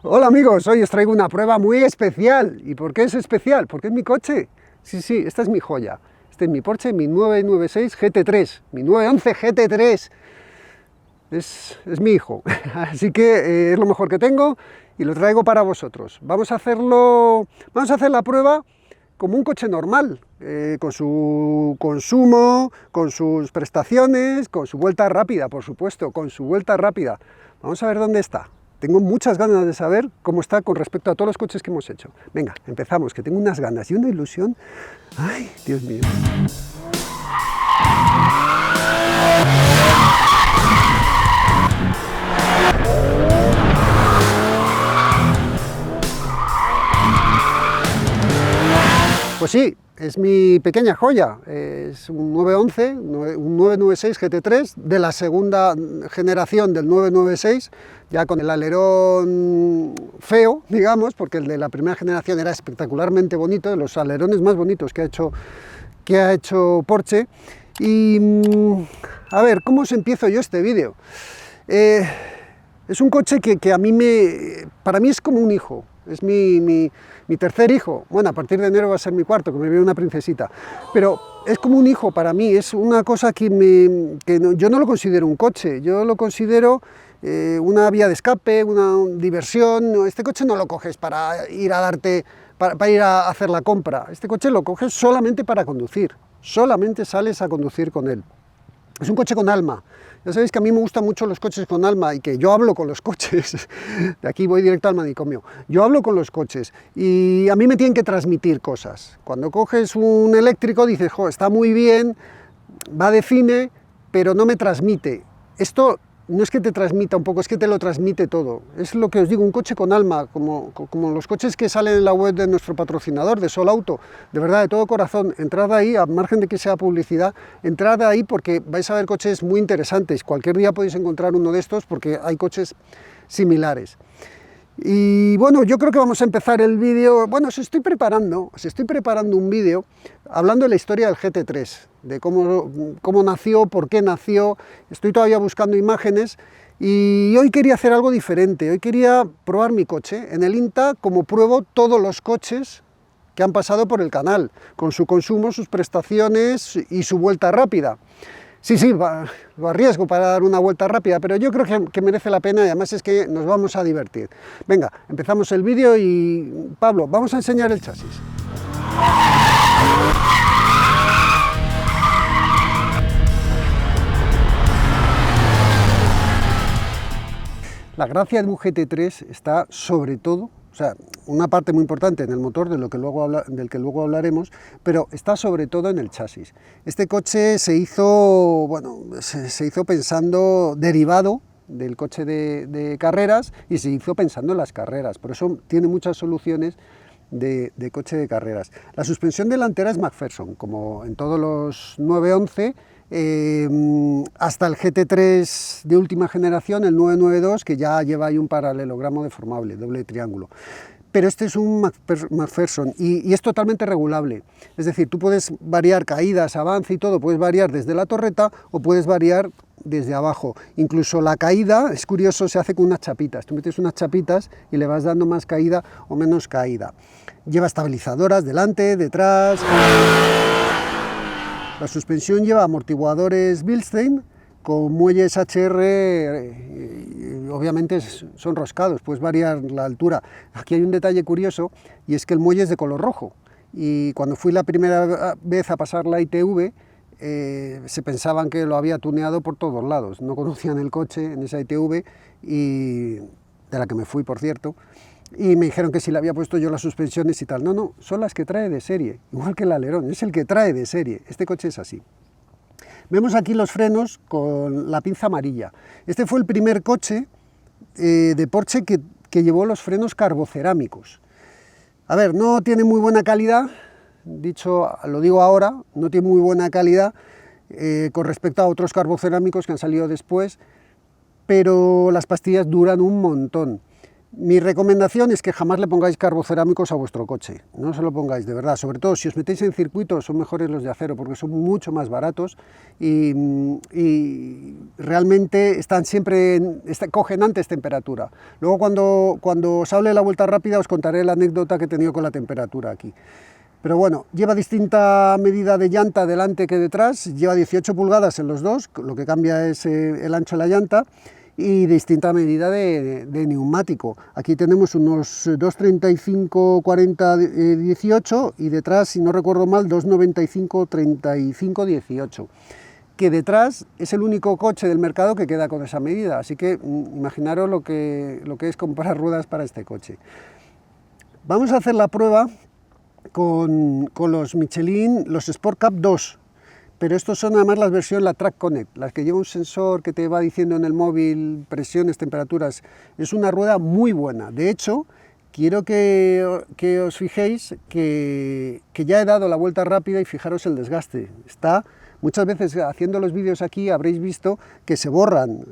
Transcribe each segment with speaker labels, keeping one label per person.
Speaker 1: Hola amigos, hoy os traigo una prueba muy especial. ¿Y por qué es especial? Porque es mi coche. Sí, esta es mi joya. Este es mi Porsche, mi 996 GT3, mi 911 GT3. Es mi hijo, así que es lo mejor que tengo y lo traigo para vosotros. Vamos a hacer la prueba como un coche normal, con su consumo, con sus prestaciones, con su vuelta rápida, por supuesto, con su vuelta rápida. Vamos a ver dónde está. Tengo muchas ganas de saber cómo está con respecto a todos los coches que hemos hecho. Venga, empezamos, que tengo unas ganas y una ilusión. ¡Ay, Dios mío! Pues sí, es mi pequeña joya, es un 911, un 996 GT3 de la segunda generación del 996, ya con el alerón feo, digamos, porque el de la primera generación era espectacularmente bonito, de los alerones más bonitos que ha hecho Porsche. Y a ver, ¿cómo os empiezo yo este vídeo? Es un coche que para mí es como un hijo, es mi tercer hijo. Bueno, a partir de enero va a ser mi cuarto, que me viene una princesita, pero es como un hijo para mí, es una cosa que yo no lo considero un coche, yo lo considero una vía de escape, una diversión. Este coche no lo coges para ir para ir a hacer la compra, este coche lo coges solamente para conducir, solamente sales a conducir con él. Es un coche con alma. Ya sabéis que a mí me gustan mucho los coches con alma y que yo hablo con los coches. De aquí voy directo al manicomio. Yo hablo con los coches y a mí me tienen que transmitir cosas. Cuando coges un eléctrico dices, jo, está muy bien, va de cine, pero no me transmite. Esto no es que te transmita un poco, es que te lo transmite todo. Es lo que os digo, un coche con alma, como los coches que salen en la web de nuestro patrocinador, de Sol Auto. De verdad, de todo corazón, entrad ahí, a margen de que sea publicidad, entrad ahí porque vais a ver coches muy interesantes. Cualquier día podéis encontrar uno de estos porque hay coches similares. Y bueno, yo creo que vamos a empezar el vídeo. Bueno, os estoy preparando un vídeo hablando de la historia del GT3, de cómo nació, por qué nació. Estoy todavía buscando imágenes y hoy quería hacer algo diferente. Hoy quería probar mi coche en el INTA, como pruebo todos los coches que han pasado por el canal, con su consumo, sus prestaciones y su vuelta rápida. Sí, lo arriesgo para dar una vuelta rápida, pero yo creo que merece la pena y además es que nos vamos a divertir. Venga, empezamos el vídeo y Pablo, vamos a enseñar el chasis. La gracia de un GT3 está sobre todo, o sea, una parte muy importante en el motor, del que luego hablaremos, pero está sobre todo en el chasis. Este coche se hizo pensando, derivado del coche de carreras, y se hizo pensando en las carreras, por eso tiene muchas soluciones de coche de carreras. La suspensión delantera es McPherson, como en todos los 911, hasta el GT3 de última generación, el 992, que ya lleva ahí un paralelogramo deformable, doble triángulo. Pero este es un McPherson y es totalmente regulable. Es decir, tú puedes variar caídas, avance y todo, puedes variar desde la torreta o puedes variar desde abajo. Incluso la caída, es curioso, se hace con unas chapitas. Tú metes unas chapitas y le vas dando más caída o menos caída. Lleva estabilizadoras delante, detrás. La suspensión lleva amortiguadores Bilstein con muelles HR, obviamente son roscados, puedes variar la altura. Aquí hay un detalle curioso y es que el muelle es de color rojo y cuando fui la primera vez a pasar la ITV se pensaban que lo había tuneado por todos lados, no conocían el coche en esa ITV, y de la que me fui, por cierto, y me dijeron que si le había puesto yo las suspensiones y tal. No, son las que trae de serie, igual que el alerón, es el que trae de serie. Este coche es así. Vemos aquí los frenos con la pinza amarilla. Este fue el primer coche de Porsche que llevó los frenos carbocerámicos. A ver, no tiene muy buena calidad, lo digo ahora, no tiene muy buena calidad con respecto a otros carbocerámicos que han salido después, pero las pastillas duran un montón. Mi recomendación es que jamás le pongáis carbocerámicos a vuestro coche, no se lo pongáis, de verdad, sobre todo si os metéis en circuitos son mejores los de acero porque son mucho más baratos y realmente cogen antes temperatura. Luego cuando os hable la vuelta rápida os contaré la anécdota que he tenido con la temperatura aquí. Pero bueno, lleva distinta medida de llanta delante que detrás, lleva 18 pulgadas en los dos, lo que cambia es el ancho de la llanta, y distinta medida de neumático. Aquí tenemos unos 2,35, 40, 18 y detrás, si no recuerdo mal, 2,95, 35, 18. Que detrás es el único coche del mercado que queda con esa medida, así que imaginaros lo que es comprar ruedas para este coche. Vamos a hacer la prueba con los Michelin, los Sport Cup 2. Pero estos son además las versiones, la Track Connect, las que lleva un sensor que te va diciendo en el móvil presiones, temperaturas. Es una rueda muy buena. De hecho, quiero que os fijéis que ya he dado la vuelta rápida y fijaros el desgaste. Muchas veces haciendo los vídeos aquí habréis visto que se borran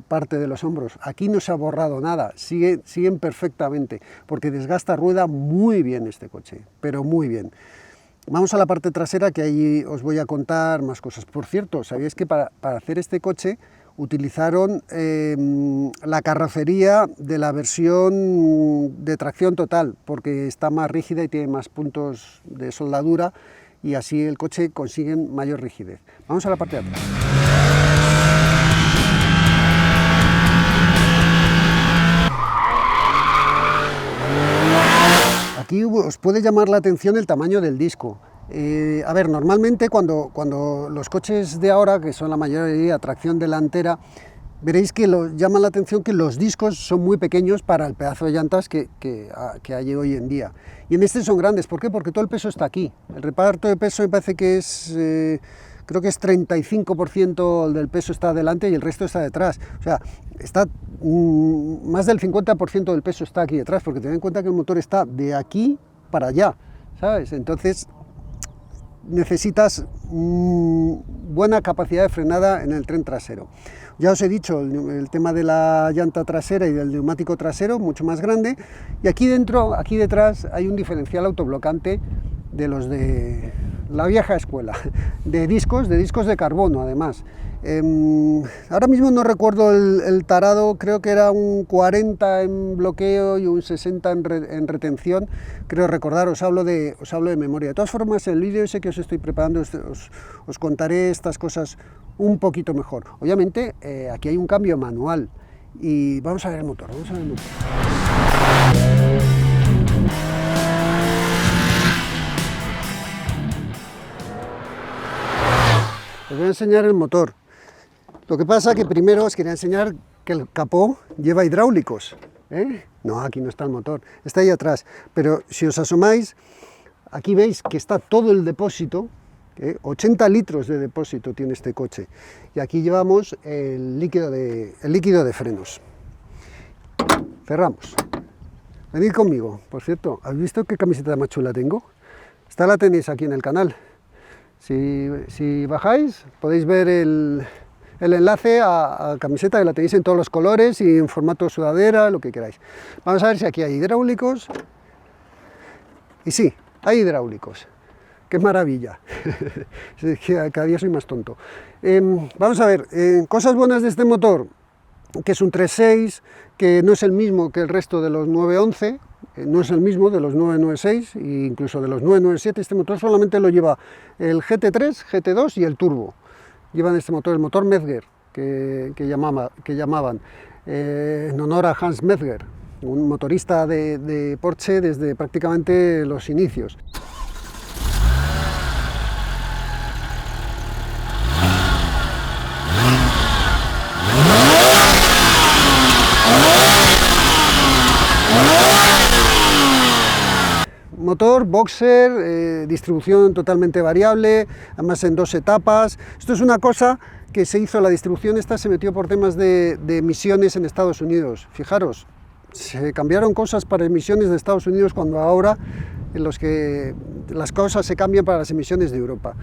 Speaker 1: parte de los hombros. Aquí no se ha borrado nada, siguen perfectamente, porque desgasta rueda muy bien este coche, pero muy bien. Vamos a la parte trasera, que ahí os voy a contar más cosas. Por cierto, ¿sabéis que para hacer este coche utilizaron la carrocería de la versión de tracción total, porque está más rígida y tiene más puntos de soldadura, y así el coche consigue mayor rigidez. Vamos a la parte de atrás. Aquí os puede llamar la atención el tamaño del disco. A ver, normalmente cuando los coches de ahora, que son la mayoría tracción delantera, veréis que llama la atención que los discos son muy pequeños para el pedazo de llantas que hay hoy en día. Y en este son grandes, ¿por qué? Porque todo el peso está aquí. El reparto de peso me parece que es, creo que es 35% del peso está delante y el resto está detrás. O sea, más del 50% del peso está aquí detrás, porque tened en cuenta que el motor está de aquí para allá, ¿sabes? Entonces necesitas buena capacidad de frenada en el tren trasero. Ya os he dicho el tema de la llanta trasera y del neumático trasero, mucho más grande, y aquí detrás hay un diferencial autoblocante de los de la vieja escuela, de discos de carbono además. Ahora mismo no recuerdo el tarado, creo que era un 40 en bloqueo y un 60 en retención, creo recordar, os hablo de memoria. De todas formas, el vídeo ese que os estoy preparando os contaré estas cosas un poquito mejor. Obviamente aquí hay un cambio manual y vamos a ver el motor, Os voy a enseñar el motor. Lo que pasa que primero os quería enseñar que el capó lleva hidráulicos. No, aquí no está el motor, está ahí atrás. Pero si os asomáis, aquí veis que está todo el depósito, 80 litros de depósito tiene este coche. Y aquí llevamos el líquido de frenos. Cerramos. Venid conmigo, por cierto, ¿habéis visto qué camiseta más chula tengo? Esta la tenéis aquí en el canal. Si bajáis podéis ver el enlace a camiseta, que la tenéis en todos los colores y en formato sudadera, lo que queráis. Vamos a ver si aquí hay hidráulicos. Y sí, hay hidráulicos. ¡Qué maravilla! Es que cada día soy más tonto. Vamos a ver, cosas buenas de este motor, que es un 3.6, que no es el mismo que el resto de los 911, no es el mismo de los 996 e incluso de los 997. Este motor solamente lo lleva el GT3, GT2 y el turbo. Llevan este motor, el motor Mezger, que llamaban, en honor a Hans Mezger, un motorista de Porsche desde prácticamente los inicios. Motor boxer, distribución totalmente variable, además en 2 etapas. Esto es una cosa que se hizo, la distribución esta se metió por temas de emisiones en Estados Unidos. Fijaros, se cambiaron cosas para emisiones de Estados Unidos cuando ahora en los que las cosas se cambian para las emisiones de Europa.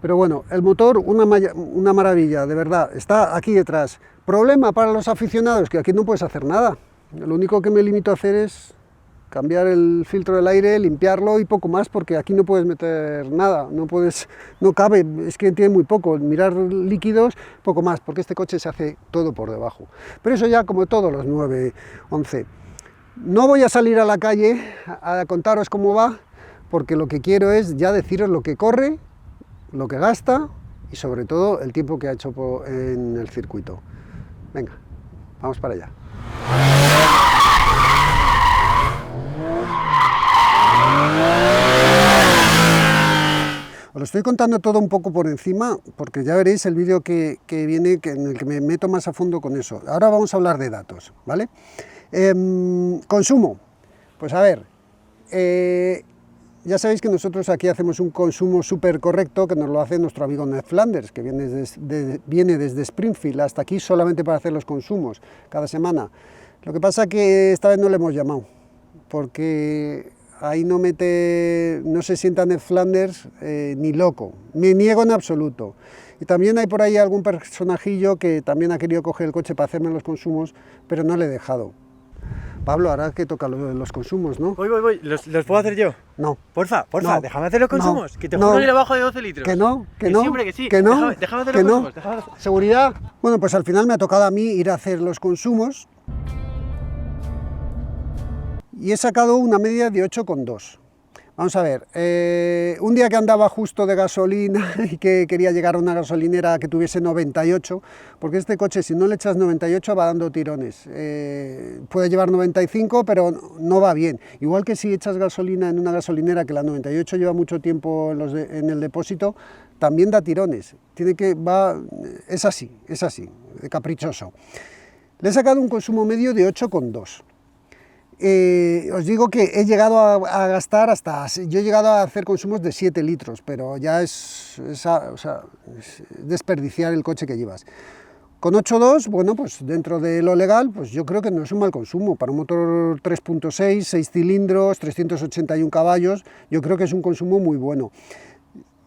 Speaker 1: Pero bueno, el motor, una maravilla, de verdad, está aquí detrás. Problema para los aficionados, que aquí no puedes hacer nada. Lo único que me limito a hacer es cambiar el filtro del aire, limpiarlo y poco más, porque aquí no puedes meter nada, no cabe, es que tiene muy poco, mirar líquidos, poco más, porque este coche se hace todo por debajo. Pero eso ya como todos los 911. No voy a salir a la calle a contaros cómo va, porque lo que quiero es ya deciros lo que corre, lo que gasta y sobre todo el tiempo que ha hecho en el circuito. Venga, vamos para allá. Os lo estoy contando todo un poco por encima, porque ya veréis el vídeo que viene en el que me meto más a fondo con eso. Ahora vamos a hablar de datos, ¿vale? Consumo. Pues a ver, ya sabéis que nosotros aquí hacemos un consumo súper correcto, que nos lo hace nuestro amigo Ned Flanders, que viene desde Springfield hasta aquí solamente para hacer los consumos cada semana. Lo que pasa que esta vez no le hemos llamado, porque ahí no se sienta Ned Flanders ni loco, me niego en absoluto. Y también hay por ahí algún personajillo que también ha querido coger el coche para hacerme los consumos, pero no le he dejado. Pablo, ahora que toca los consumos, ¿no?
Speaker 2: Voy. ¿Los puedo hacer yo?
Speaker 1: No.
Speaker 2: Porfa,
Speaker 1: No.
Speaker 2: déjame hacer los consumos, que te
Speaker 1: No.
Speaker 2: juro que le bajo de 12 litros.
Speaker 1: Que no.
Speaker 2: Siempre que sí.
Speaker 1: Que no.
Speaker 2: Déjame hacer
Speaker 1: Que
Speaker 2: los
Speaker 1: no.
Speaker 2: consumos.
Speaker 1: ¿Seguridad? Bueno, pues al final me ha tocado a mí ir a hacer los consumos y he sacado una media de 8,2. Vamos a ver, un día que andaba justo de gasolina y que quería llegar a una gasolinera que tuviese 98, porque este coche si no le echas 98 va dando tirones, puede llevar 95 pero no va bien, igual que si echas gasolina en una gasolinera que la 98 lleva mucho tiempo en el depósito, también da tirones, es así, caprichoso. Le he sacado un consumo medio de 8,2. Os digo que he llegado a gastar yo he llegado a hacer consumos de 7 litros, pero ya es desperdiciar el coche que llevas. Con 8,2, bueno, pues dentro de lo legal, pues yo creo que no es un mal consumo. Para un motor 3.6, 6 cilindros, 381 caballos, yo creo que es un consumo muy bueno.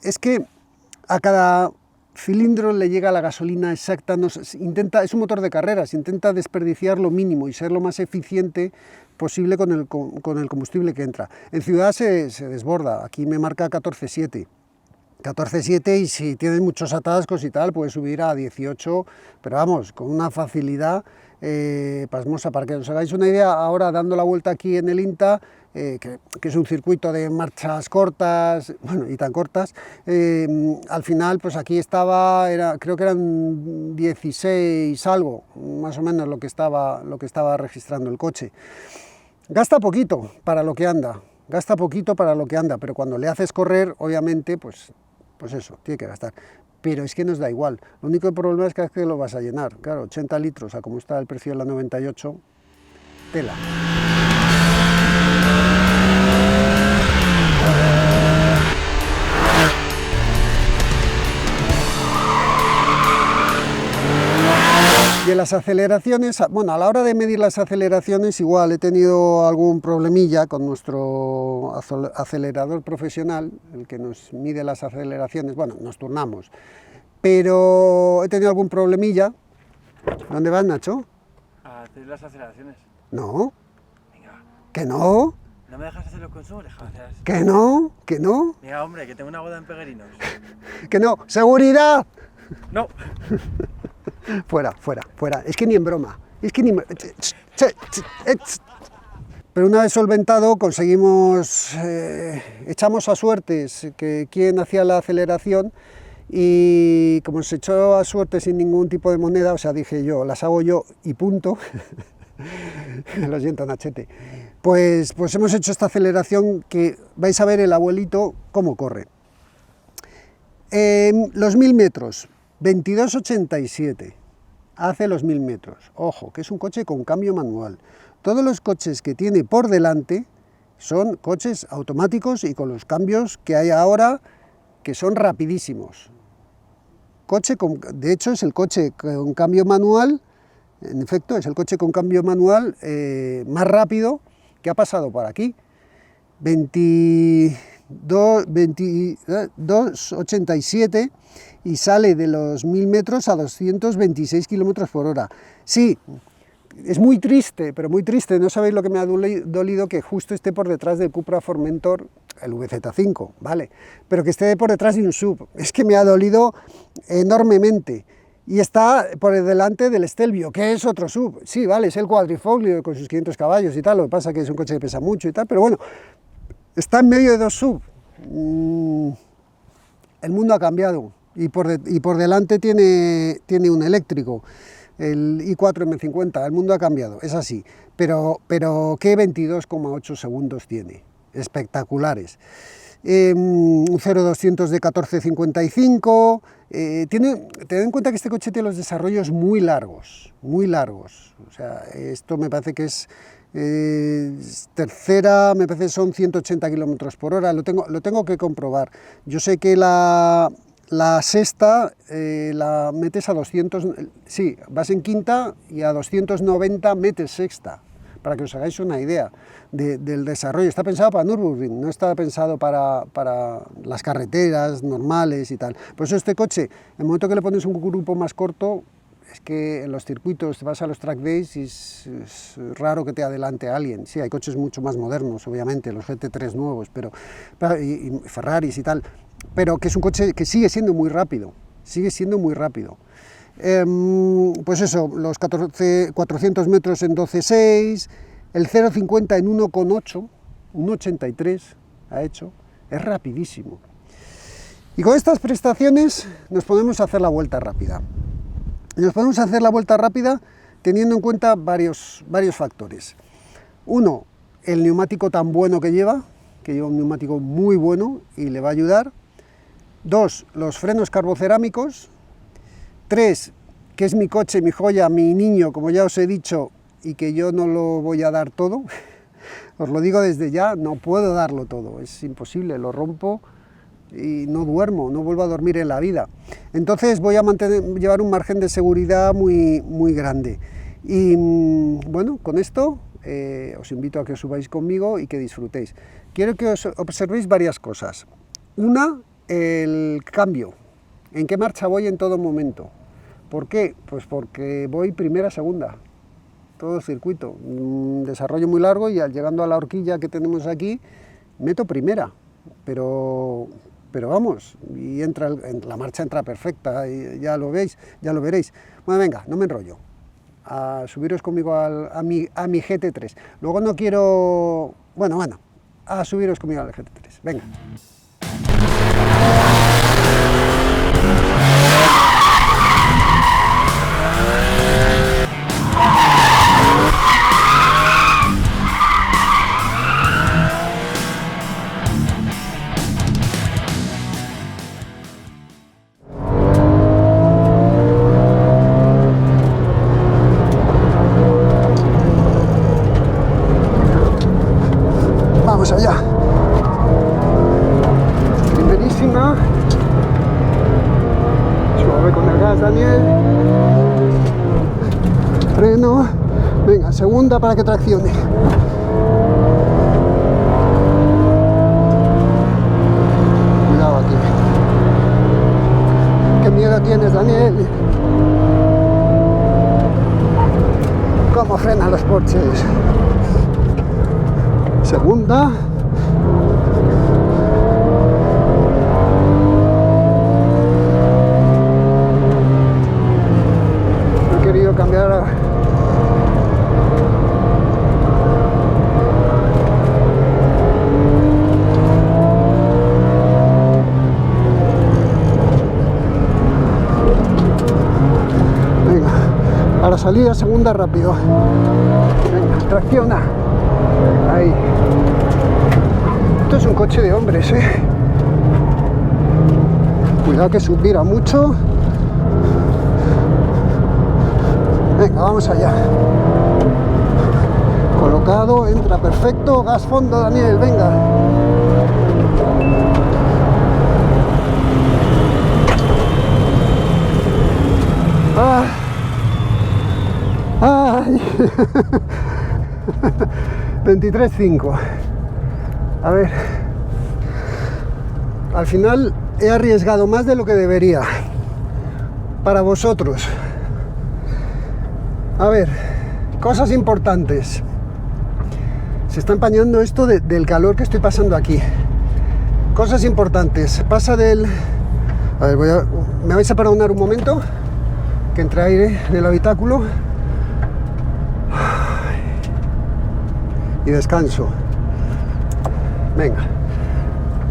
Speaker 1: Es que a cada cilindro le llega la gasolina exacta, es un motor de carreras, intenta desperdiciar lo mínimo y ser lo más eficiente posible con el combustible que entra. En ciudad se desborda, aquí me marca 14,7 y si tienes muchos atascos y tal, puedes subir a 18, pero vamos, con una facilidad pasmosa. Para que os hagáis una idea, ahora dando la vuelta aquí en el INTA, que es un circuito de marchas cortas, bueno, y tan cortas, al final pues aquí creo que eran 16 algo, más o menos lo que estaba registrando el coche. Gasta poquito para lo que anda, pero cuando le haces correr, obviamente, pues eso, tiene que gastar. Pero es que nos da igual, lo único problema es que lo vas a llenar, claro, 80 litros a como está el precio de la 98, tela. Y en las aceleraciones, bueno, a la hora de medir las aceleraciones igual he tenido algún problemilla con nuestro acelerador profesional, el que nos mide las aceleraciones, bueno, nos turnamos, pero he tenido algún problemilla. ¿Dónde vas, Nacho?
Speaker 2: A hacer las aceleraciones.
Speaker 1: No.
Speaker 2: Venga.
Speaker 1: ¿Que no?
Speaker 2: ¿No me dejas hacer los consumos? Déjame hacer.
Speaker 1: ¿Que no? ¿Que no?
Speaker 2: Mira, hombre, que tengo una boda en Peguerinos.
Speaker 1: ¡Que no! ¡Seguridad!
Speaker 2: No.
Speaker 1: Fuera. Es que ni en broma. Pero una vez solventado conseguimos, echamos a suertes que quién hacía la aceleración y como se echó a suerte sin ningún tipo de moneda, o sea, dije yo, las hago yo y punto. Lo siento, Nachete. Pues hemos hecho esta aceleración que vais a ver el abuelito cómo corre. Los 1000 metros. 22,87 hace los 1000 metros. Ojo, que es un coche con cambio manual. Todos los coches que tiene por delante son coches automáticos y con los cambios que hay ahora, que son rapidísimos. De hecho, es el coche con cambio manual, en efecto, es el coche con cambio manual más rápido que ha pasado por aquí. 22,87 y sale de los 1000 metros a 226 km por hora. Sí, es muy triste, pero muy triste, no sabéis lo que me ha dolido que justo esté por detrás del Cupra Formentor, el VZ5, ¿vale? Pero que esté por detrás de un SUV, es que me ha dolido enormemente. Y está por delante del Stelvio, que es otro SUV, sí, vale, es el cuadrifoglio con sus 500 caballos y tal, lo que pasa es que es un coche que pesa mucho y tal, pero bueno, está en medio de dos SUV. El mundo ha cambiado y por delante tiene un eléctrico, el i4 M50, el mundo ha cambiado, es así, pero ¿qué 22,8 segundos tiene? Espectaculares. Un 0-200 de 14,55, tened en cuenta que este coche tiene los desarrollos muy largos, o sea, esto me parece que es tercera, me parece que son 180 km por hora, lo tengo que comprobar. Yo sé que la sexta la metes a 200, sí, vas en quinta y a 290 metes sexta, para que os hagáis una idea del desarrollo. Está pensado para Nürburgring, no está pensado para las carreteras normales y tal. Por eso este coche, en el momento que le pones un grupo más corto, es que en los circuitos te vas a los track days y es raro que te adelante a alguien. Sí, hay coches mucho más modernos, obviamente, los GT3 nuevos, y Ferraris y tal, pero que es un coche que sigue siendo muy rápido, Pues eso, los 400 metros en 12,6, el 0,50 en 1,8, 1,83 ha hecho, es rapidísimo. Y con estas prestaciones nos podemos hacer la vuelta rápida. Nos podemos hacer la vuelta rápida teniendo en cuenta varios factores. Uno, el neumático tan bueno que lleva un neumático muy bueno y le va a ayudar. Dos, los frenos carbocerámicos. Tres, que es mi coche, mi joya, mi niño, como ya os he dicho, y que yo no lo voy a dar todo. Os lo digo desde ya, no puedo darlo todo, es imposible, lo rompo y no duermo, no vuelvo a dormir en la vida. Entonces voy a llevar un margen de seguridad muy grande. Y bueno, con esto os invito a que os subáis conmigo y que disfrutéis. Quiero que os observéis varias cosas. Una, el cambio, en qué marcha voy en todo momento. ¿Por qué? Pues porque voy primera, segunda, todo el circuito, un desarrollo muy largo y llegando a la horquilla que tenemos aquí, meto primera, pero vamos, y la marcha entra perfecta, y ya lo veis, ya lo veréis. Bueno, venga, no me enrollo, a subiros conmigo a mi GT3. Luego no quiero, bueno, a subiros conmigo al GT3, venga. Vamos allá. Primerísima. Suave con el gas, Daniel. Freno. Venga, segunda para que traccione. Cuidado aquí. ¿Qué miedo tienes, Daniel? ¿Cómo frenan los Porsches? Segunda. He querido cambiar venga, a la salida segunda rápido. Venga, tracciona. Ahí. Esto es un coche de hombres, Cuidado que subiera mucho. Venga, vamos allá. Colocado, entra perfecto. Gas fondo, Daniel, venga. ¡Ay! 23,5. A ver, al final he arriesgado más de lo que debería para vosotros. A ver, cosas importantes. Se está empañando esto del calor que estoy pasando aquí. Cosas importantes. Pasa del... A ver, me vais a perdonar un momento, que entre aire en el habitáculo. Y descanso. Venga.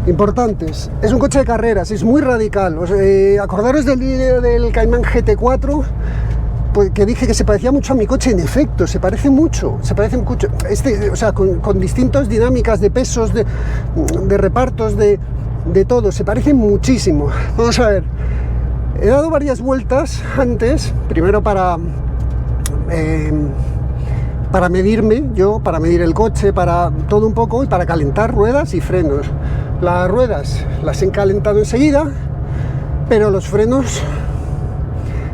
Speaker 1: Importantes. Es un coche de carreras, es muy radical. Acordaros del vídeo del Cayman GT4, pues, que dije que se parecía mucho a mi coche. En efecto, se parece mucho. O sea, con distintas dinámicas de pesos, de repartos, de todo. Se parece muchísimo. Vamos a ver. He dado varias vueltas antes, primero para medirme yo, para medir el coche, para todo un poco, y para calentar ruedas y frenos. Las ruedas las he calentado enseguida, pero los frenos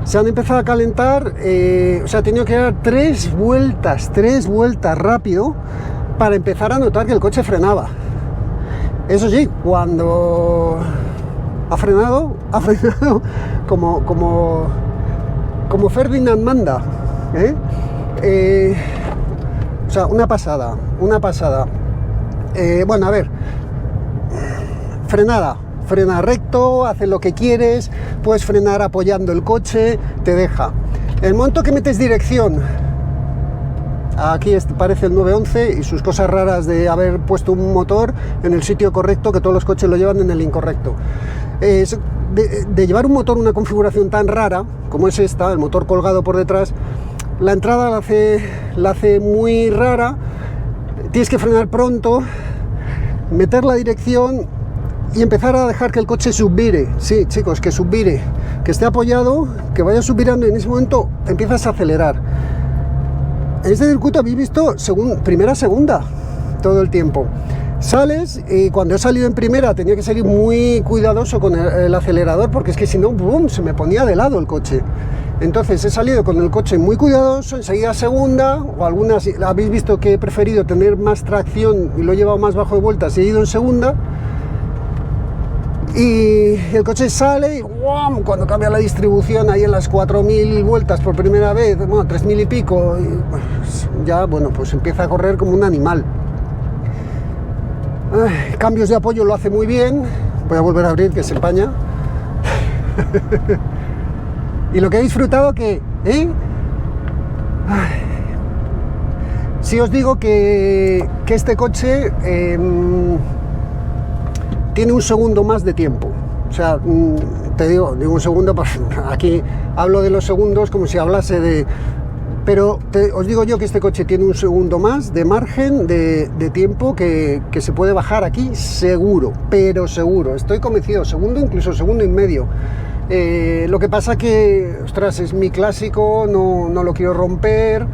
Speaker 1: se han empezado a calentar, o sea, he tenido que dar tres vueltas rápido para empezar a notar que el coche frenaba. Eso sí, cuando ha frenado como Ferdinand manda, o sea, una pasada. Bueno, a ver, frena recto, hace lo que quieres, puedes frenar apoyando el coche, te deja. El momento que metes dirección, aquí parece el 911 y sus cosas raras de haber puesto un motor en el sitio correcto, que todos los coches lo llevan en el incorrecto. De llevar un motor, una configuración tan rara como es esta, el motor colgado por detrás, la entrada la hace muy rara. Tienes que frenar pronto, meter la dirección y empezar a dejar que el coche subvire. Sí, chicos, que subvire, que esté apoyado, que vaya subvirando, y en ese momento empiezas a acelerar. En este circuito habéis visto primera, segunda, todo el tiempo. Sales, y cuando he salido en primera tenía que salir muy cuidadoso con el acelerador, porque es que si no, ¡boom!, se me ponía de lado el coche. Entonces he salido con el coche muy cuidadoso, enseguida segunda, o algunas habéis visto que he preferido tener más tracción y lo he llevado más bajo de vueltas y he ido en segunda. Y el coche sale y ¡guam!, cuando cambia la distribución ahí en las 4000 vueltas por primera vez, bueno, 3000 y pico, y pues, ya, bueno, pues empieza a correr como un animal. Cambios de apoyo lo hace muy bien. Voy a volver a abrir, que se empaña. Y lo que he disfrutado que... Si os digo que este coche tiene un segundo más de tiempo. O sea, te digo un segundo, pues aquí hablo de los segundos como si hablase de... Pero os digo yo que este coche tiene un segundo más de margen de tiempo que se puede bajar aquí seguro, pero seguro. Estoy convencido, segundo, incluso segundo y medio. Lo que pasa que, ostras, es mi clásico, no lo quiero romper,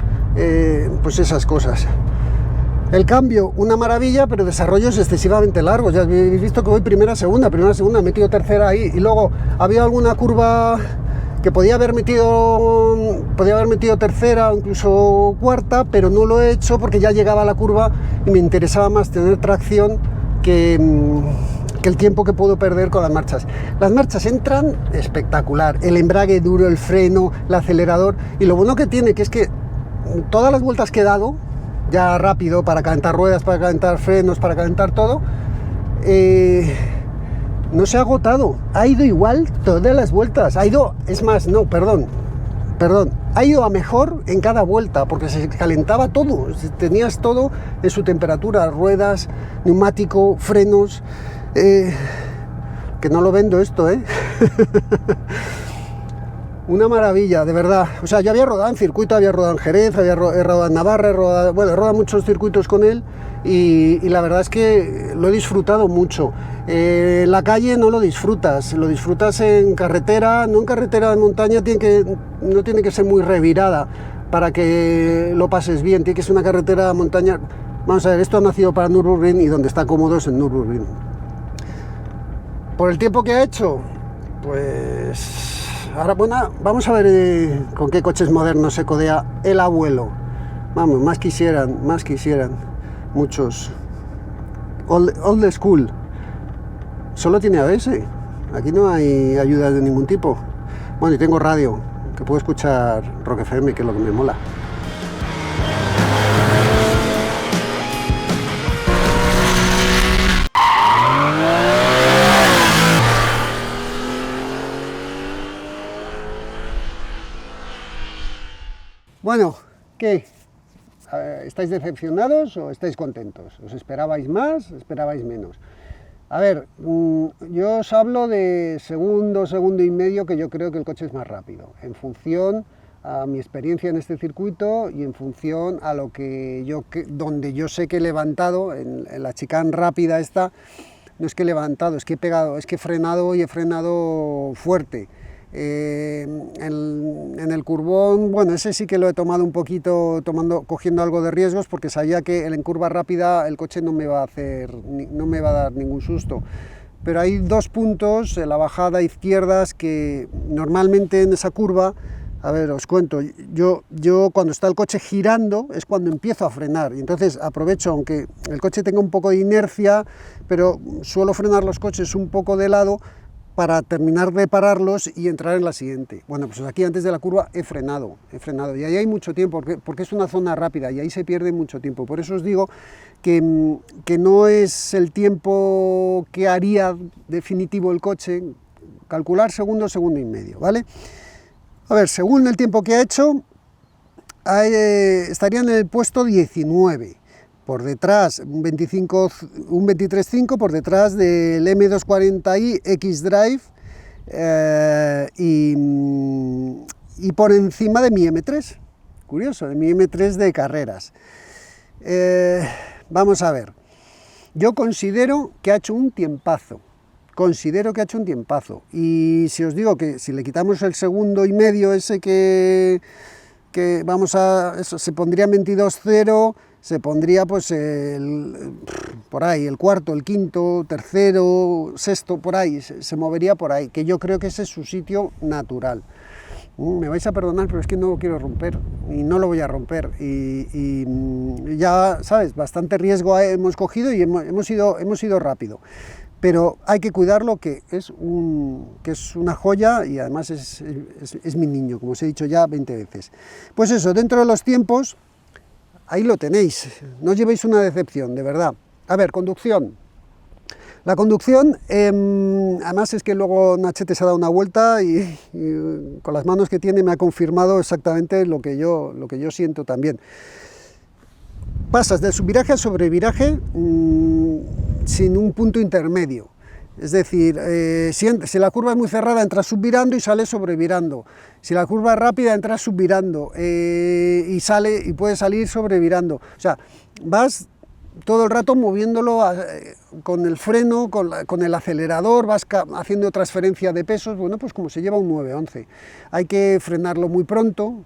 Speaker 1: pues esas cosas. El cambio, una maravilla, pero desarrollos excesivamente largos. Ya habéis visto que voy primera, segunda, he metido tercera ahí, y luego había alguna curva que podía haber metido tercera o incluso cuarta, pero no lo he hecho porque ya llegaba a la curva y me interesaba más tener tracción que el tiempo que puedo perder con las marchas. Las marchas entran espectacular, el embrague duro, el freno, el acelerador, y lo bueno que tiene que es que todas las vueltas que he dado, ya rápido, para calentar ruedas, para calentar frenos, para calentar todo, no se ha agotado, ha ido igual todas las vueltas, ha ido a mejor en cada vuelta, porque se calentaba todo, tenías todo en su temperatura, ruedas, neumático, frenos, que no lo vendo esto, una maravilla, de verdad. O sea, yo había rodado en circuito, había rodado en Jerez, he rodado en Navarra, he rodado muchos circuitos con él, y la verdad es que lo he disfrutado mucho. La calle no lo disfrutas en carretera, no en carretera de montaña, no tiene que ser muy revirada para que lo pases bien, tiene que ser una carretera de montaña. Vamos a ver, esto ha nacido para Nürburgring y donde está cómodo es en Nürburgring. Por el tiempo que ha hecho, pues... Ahora, bueno, vamos a ver con qué coches modernos se codea el abuelo. Vamos, más quisieran muchos. Old school. Solo tiene ABS. Aquí no hay ayudas de ningún tipo. Bueno, y tengo radio, que puedo escuchar Rock FM, que es lo que me mola. Bueno, ¿qué? ¿Estáis decepcionados o estáis contentos? ¿Os esperabais más? ¿Esperabais menos? A ver, yo os hablo de segundo y medio, que yo creo que el coche es más rápido, en función a mi experiencia en este circuito y en función a lo que donde yo sé que he levantado, en la chicane rápida esta, no es que he levantado, es que he pegado, es que he frenado y he frenado fuerte. En el curbón, bueno, ese sí que lo he tomado un poquito, cogiendo algo de riesgos, porque sabía que en curva rápida el coche no me va a dar ningún susto. Pero hay dos puntos en la bajada izquierdas que normalmente en esa curva, a ver, os cuento, yo cuando está el coche girando es cuando empiezo a frenar, y entonces aprovecho, aunque el coche tenga un poco de inercia, pero suelo frenar los coches un poco de lado para terminar de pararlos y entrar en la siguiente. Bueno, pues aquí antes de la curva he frenado, y ahí hay mucho tiempo, porque es una zona rápida y ahí se pierde mucho tiempo. Por eso os digo que no es el tiempo que haría definitivo el coche, calcular segundo y medio, ¿vale? A ver, según el tiempo que ha hecho, estaría en el puesto 19. Por detrás, un 23.5 por detrás del M240i X-Drive y por encima de mi M3, curioso, de mi M3 de carreras. Vamos a ver, yo considero que ha hecho un tiempazo, y si os digo que si le quitamos el segundo y medio ese que vamos a, eso, se pondría 22.0, se pondría pues por ahí, el cuarto, el quinto, tercero, sexto, por ahí, se movería por ahí, que yo creo que ese es su sitio natural. Me vais a perdonar, pero es que no lo quiero romper, y no lo voy a romper, y ya, ¿sabes? Bastante riesgo hemos cogido y hemos ido rápido. Pero hay que cuidarlo, que es una joya, y además es mi niño, como os he dicho ya 20 veces. Pues eso, dentro de los tiempos, ahí lo tenéis, no os llevéis una decepción, de verdad. A ver, conducción. La conducción, además es que luego Nachete se ha dado una vuelta y con las manos que tiene me ha confirmado exactamente lo que yo siento también. Pasas del subviraje a sobreviraje sin un punto intermedio. Es decir, si la curva es muy cerrada, entras subvirando y sales sobrevirando. Si la curva es rápida, entras subvirando y puedes salir sobrevirando. O sea, vas todo el rato moviéndolo con el freno, con el acelerador, vas haciendo transferencia de pesos, bueno, pues como se lleva un 911. Hay que frenarlo muy pronto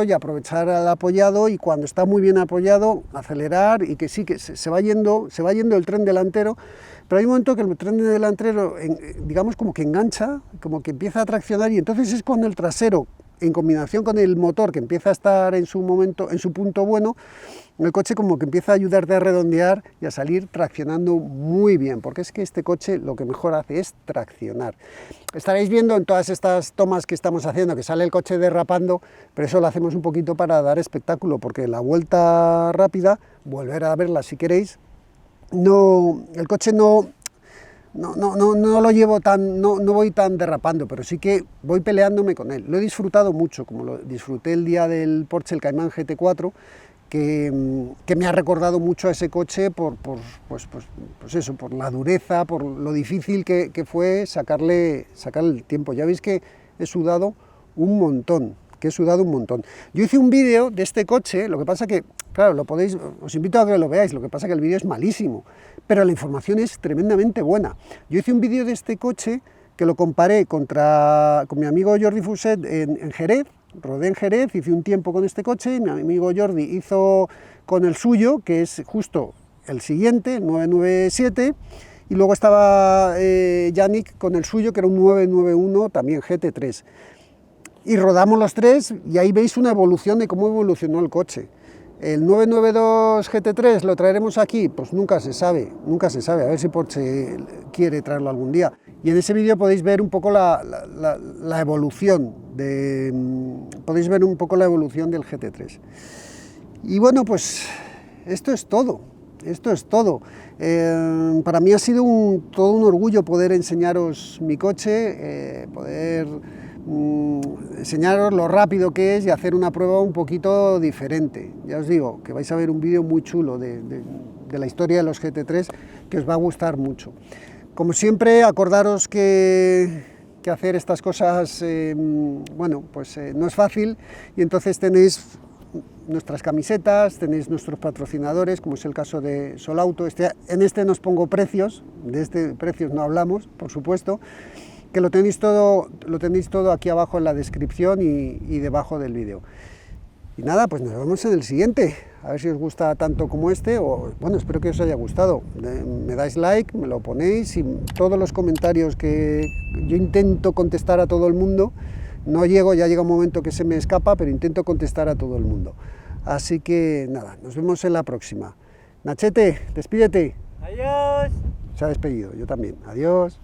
Speaker 1: y aprovechar el apoyado, y cuando está muy bien apoyado, acelerar, y que sí, que se va yendo el tren delantero, pero hay un momento que el tren delantero, digamos, como que engancha, como que empieza a traccionar, y entonces es cuando el trasero, en combinación con el motor, que empieza a estar en su punto bueno, el coche como que empieza a ayudarte a redondear y a salir traccionando muy bien, porque es que este coche lo que mejor hace es traccionar. Estaréis viendo en todas estas tomas que estamos haciendo que sale el coche derrapando, pero eso lo hacemos un poquito para dar espectáculo, porque la vuelta rápida, volver a verla si queréis, el coche no lo llevo no voy tan derrapando, pero sí que voy peleándome con él. Lo he disfrutado mucho, como lo disfruté el día del Porsche, el Cayman GT4, que me ha recordado mucho a ese coche por la dureza, por lo difícil que fue sacarle el tiempo. Ya veis que he sudado un montón. Yo hice un vídeo de este coche, lo que pasa que, claro, os invito a que lo veáis, lo que pasa que el vídeo es malísimo, pero la información es tremendamente buena. Yo hice un vídeo de este coche que lo comparé con mi amigo Jordi Fuset en Jerez. Rodé en Jerez, hice un tiempo con este coche, y mi amigo Jordi hizo con el suyo, que es justo el siguiente, el 997, y luego estaba Yannick con el suyo, que era un 991, también GT3. Y rodamos los tres, y ahí veis una evolución de cómo evolucionó el coche. El 992 GT3 lo traeremos aquí, pues nunca se sabe, a ver si Porsche quiere traerlo algún día. Y en ese vídeo podéis ver un poco la evolución del GT3. Y bueno, pues esto es todo. Para mí ha sido todo un orgullo poder enseñaros mi coche, poder enseñaros lo rápido que es y hacer una prueba un poquito diferente. Ya os digo que vais a ver un vídeo muy chulo de la historia de los GT3 que os va a gustar mucho. Como siempre, acordaros que hacer estas cosas, bueno, pues no es fácil, y entonces tenéis nuestras camisetas, tenéis nuestros patrocinadores, como es el caso de Solauto. En este no os pongo precios, de este precios no hablamos, por supuesto, que lo tenéis todo aquí abajo en la descripción y debajo del vídeo. Y nada, pues nos vemos en el siguiente, a ver si os gusta tanto como este, o bueno, espero que os haya gustado. Me dais like, me lo ponéis, y todos los comentarios que yo intento contestar a todo el mundo. No llego, ya llega un momento que se me escapa, pero intento contestar a todo el mundo. Así que nada, nos vemos en la próxima. Nachete, despídete.
Speaker 2: Adiós.
Speaker 1: Se ha despedido, yo también. Adiós.